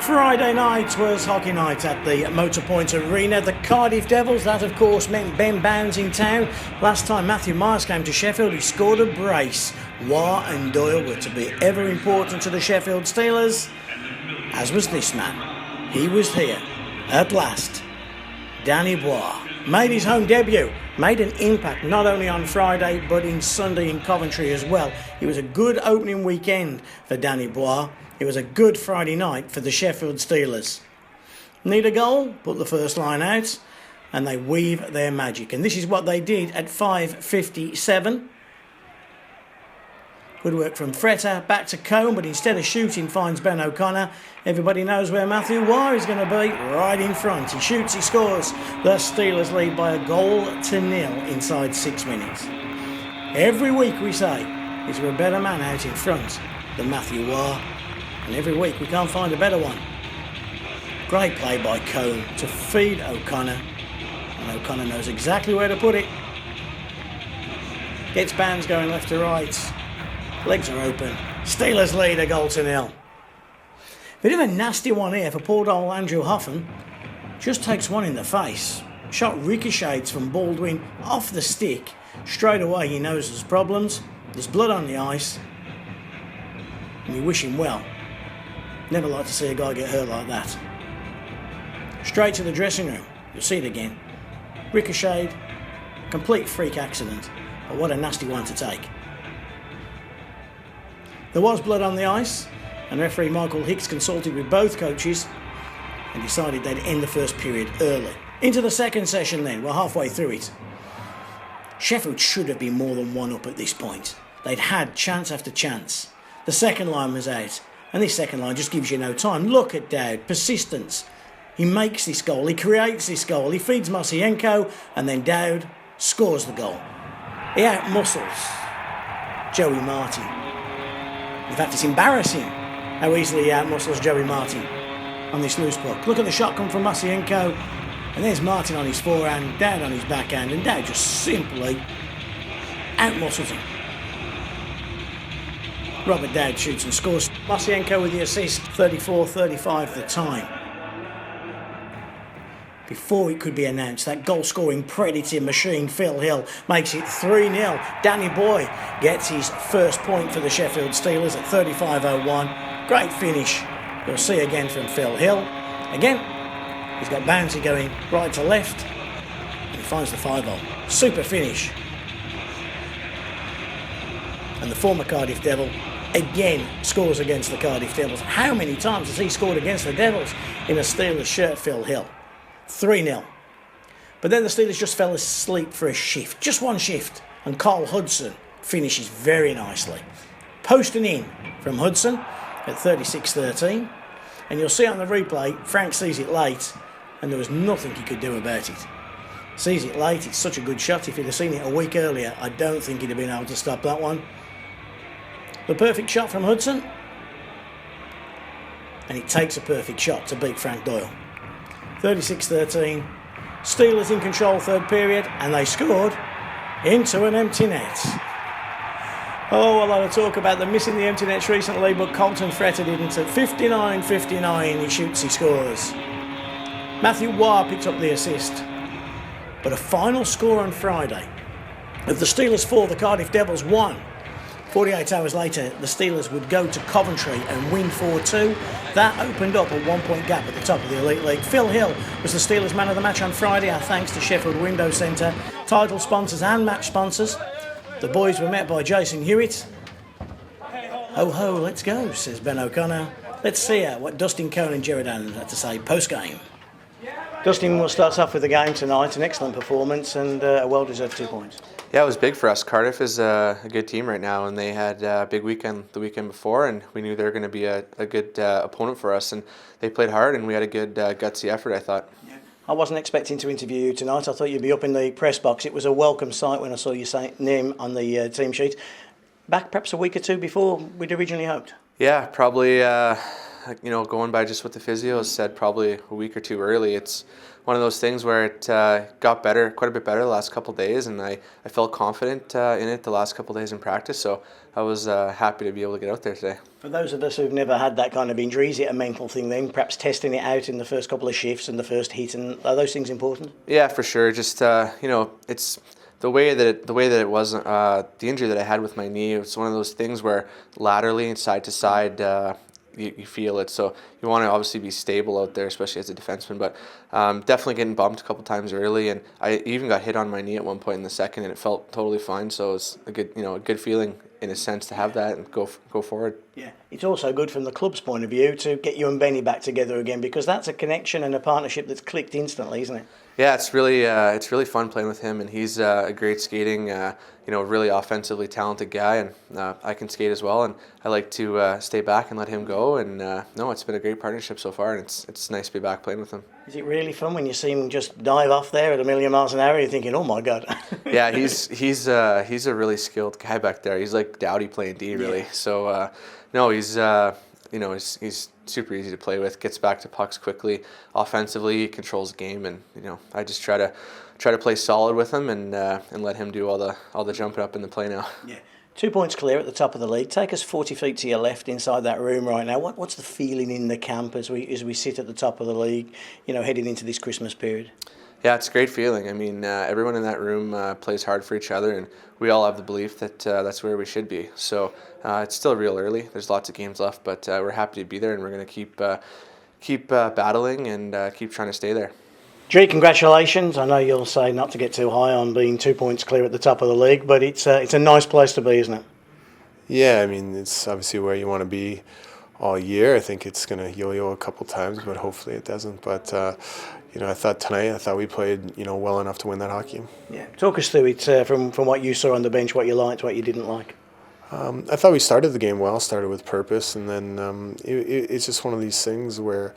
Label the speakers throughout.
Speaker 1: Friday night was hockey night at the Motorpoint Arena. The Cardiff Devils, that of course meant Ben Bounds in town. Last time Matthew Myers came to Sheffield, he scored a brace. Waugh and Doyle were to be ever important to the Sheffield Steelers, as was this man. He was here, at last. Danny Bois made his home debut, made an impact not only on Friday but in Sunday in Coventry as well. It was a good opening weekend for Danny Bois. It was a good Friday night for the Sheffield Steelers. Need a goal? Put the first line out and they weave their magic. And this is what they did at 5:57. Good work from Fretter, back to Kohn, but instead of shooting finds Ben O'Connor. Everybody knows where Matthew Waugh is going to be, right in front. He shoots, he scores. The Steelers lead by 1-0 inside 6 minutes. Every week we say, is there a better man out in front than Matthew Waugh? And every week we can't find a better one. Great play by Kohn to feed O'Connor. And O'Connor knows exactly where to put it. Gets Bounds going left to right. Legs are open. Steelers lead 1-0. Bit of a nasty one here for poor old Andrew Hoffen. Just takes one in the face. Shot ricochets from Baldwin off the stick. Straight away he knows there's problems. There's blood on the ice. And we wish him well. Never like to see a guy get hurt like that. Straight to the dressing room. You'll see it again. Ricocheted. Complete freak accident. But what a nasty one to take. There was blood on the ice, and referee Michael Hicks consulted with both coaches and decided they'd end the first period early. Into the second session then, we're halfway through it. Sheffield should have been more than one up at this point. They'd had chance after chance. The second line was out, and this second line just gives you no time. Look at Dowd, persistence. He makes this goal, he creates this goal, he feeds Masienko, and then Dowd scores the goal. He out-muscles Joey Martin. In fact, it's embarrassing how easily he out-muscles Joey Martin on this loose puck. Look at the shot come from Masienko, and there's Martin on his forehand, Dowd on his backhand, and Dowd just simply out-muscles him. Robert Dowd shoots and scores. Masienko with the assist, 34-35 the time. Before it could be announced, that goal-scoring predator machine, Phil Hill, makes it 3-0. Danny Boy gets his first point for the Sheffield Steelers at 35:01. Great finish. You'll see again from Phil Hill. Again, he's got Bouncy going right to left, and he finds the 5-0. Super finish. And the former Cardiff Devil again scores against the Cardiff Devils. How many times has he scored against the Devils in a Steelers shirt, Phil Hill? 3-0. But then the Steelers just fell asleep for a shift. Just one shift. And Carl Hudson finishes very nicely. Posting in from Hudson at 36-13. And you'll see on the replay, Frank sees it late. And there was nothing he could do about it. Sees it late. It's such a good shot. If he'd have seen it a week earlier, I don't think he'd have been able to stop that one. The perfect shot from Hudson. And it takes a perfect shot to beat Frank Doyle. 36-13, Steelers in control third period, and they scored into an empty net. Oh, a lot of talk about them missing the empty nets recently, but Colton Fretter didn't. At 59-59, he shoots, he scores. Matthew Waugh picked up the assist. But a final score on Friday. Of the Steelers 4, the Cardiff Devils 1. 48 hours later, the Steelers would go to Coventry and win 4-2. That opened up a 1-point gap at the top of the Elite League. Phil Hill was the Steelers man of the match on Friday, our thanks to Sheffield Window Centre, title sponsors and match sponsors. The boys were met by Jason Hewitt. Ho ho, let's go, says Ben O'Connor. Let's see what Dustin Kohn and Gerad Adams had to say post-game. Dustin will start off with the game tonight, an excellent performance and a well-deserved 2 points.
Speaker 2: Yeah, it was big for us. Cardiff is a good team right now, and they had a big weekend the weekend before, and we knew they were going to be a good opponent for us, and they played hard, and we had a good gutsy effort, I thought.
Speaker 1: Yeah. I wasn't expecting to interview you tonight. I thought you'd be up in the press box. It was a welcome sight when I saw your name on the team sheet. Back perhaps a week or two before we'd originally hoped.
Speaker 2: Yeah, probably, going by just what the physios said, probably a week or two early. It's one of those things where it got better, quite a bit better the last couple of days, and I felt confident in it the last couple of days in practice, so I was happy to be able to get out there today.
Speaker 1: For those of us who've never had that kind of injury, is it a mental thing then, perhaps testing it out in the first couple of shifts and the first hit, and are those things important?
Speaker 2: Yeah, for sure. Just it's the way that it was the injury that I had with my knee. It's one of those things where laterally and side to side you feel it. So you want to obviously be stable out there, especially as a defenseman. But definitely getting bumped a couple times early, and I even got hit on my knee at one point in the second, and it felt totally fine. So it's a good feeling in a sense to have that and go forward.
Speaker 1: Yeah, it's also good from the club's point of view to get you and Benny back together again, because that's a connection and a partnership that's clicked instantly, isn't it?
Speaker 2: Yeah, it's really fun playing with him, and he's a great skating, really offensively talented guy, and I can skate as well, and I like to stay back and let him go, and no, it's been a great partnership so far, and it's nice to be back playing with him.
Speaker 1: Is it really fun when you see him just dive off there at 1,000,000 miles an hour? You're thinking, oh my God.
Speaker 2: Yeah, he's a really skilled guy back there. He's like Dowdy playing D, really. Yeah. So no, he's super easy to play with. Gets back to pucks quickly, offensively, controls the game, and I just try to play solid with him and let him do all the jumping up in the play now.
Speaker 1: Yeah. 2 points clear at the top of the league. Take us 40 feet to your left inside that room right now. What's the feeling in the camp as we sit at the top of the league, heading into this Christmas period?
Speaker 2: Yeah, it's a great feeling. I mean, everyone in that room plays hard for each other, and we all have the belief that that's where we should be. So it's still real early. There's lots of games left, but we're happy to be there, and we're going to keep battling and keep trying to stay there.
Speaker 1: G, congratulations. I know you'll say not to get too high on being 2 points clear at the top of the league, but it's a nice place to be, isn't it?
Speaker 3: Yeah, I mean, it's obviously where you want to be all year. I think it's going to yo-yo a couple times, but hopefully it doesn't. But I thought we played well enough to win that hockey game.
Speaker 1: Yeah, talk us through it from what you saw on the bench, what you liked, what you didn't like.
Speaker 3: I thought we started the game well, started with purpose, and then it's just one of these things where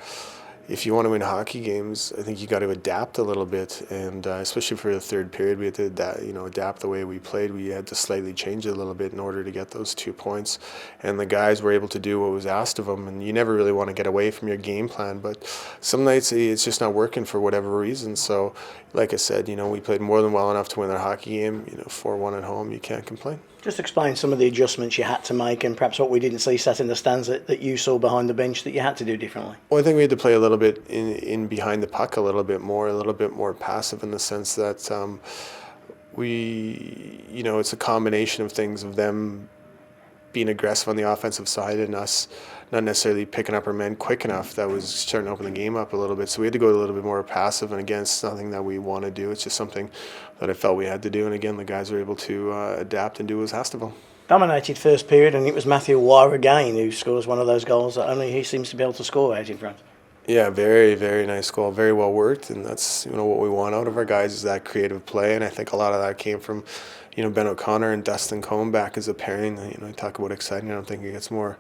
Speaker 3: if you want to win hockey games, I think you got to adapt a little bit, and especially for the third period, we had to adapt the way we played. We had to slightly change it a little bit in order to get those 2 points, and the guys were able to do what was asked of them. And you never really want to get away from your game plan, but some nights it's just not working for whatever reason. So, like I said, we played more than well enough to win that hockey game. 4-1 at home, you can't complain. Just
Speaker 1: explain some of the adjustments you had to make, and perhaps what we didn't see sat in the stands that you saw behind the bench that you had to do differently.
Speaker 3: Well, I think we had to play a little bit in behind the puck a little bit more passive, in the sense that it's a combination of things, of them being aggressive on the offensive side and us not necessarily picking up our men quick enough. That was starting to open the game up a little bit. So we had to go a little bit more passive, and again, it's nothing that we want to do. It's just something that I felt we had to do, and again, the guys were able to adapt and do what was asked of them.
Speaker 1: Dominated first period, and it was Matthew Wire again who scores one of those goals that only he seems to be able to score out in front.
Speaker 3: Yeah, very, very nice goal, very well worked, and that's what we want out of our guys, is that creative play, and I think a lot of that came from Ben O'Connor and Dustin Kohn back as a pairing. Talk about exciting. I don't think it gets more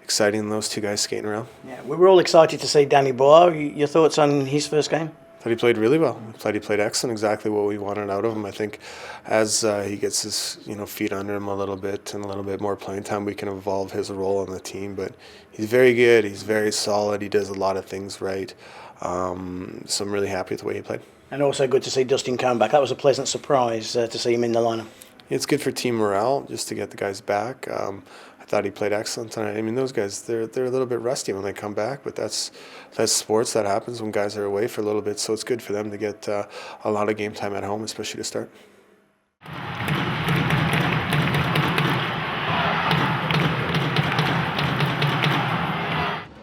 Speaker 3: exciting than those two guys skating around.
Speaker 1: Yeah, we were all excited to see Danny Bois. Your thoughts on his first game?
Speaker 3: I thought he played really well. He played excellent, exactly what we wanted out of him. I think as he gets his feet under him a little bit and a little bit more playing time, we can evolve his role on the team. But he's very good. He's very solid. He does a lot of things right. So I'm really happy with the way he played.
Speaker 1: And also good to see Dustin Kohn back. That was a pleasant surprise to see him in the lineup.
Speaker 3: It's good for team morale just to get the guys back. I thought he played excellent tonight. I mean, those guys, they're a little bit rusty when they come back, but that's sports. That happens when guys are away for a little bit, so it's good for them to get a lot of game time at home, especially to start.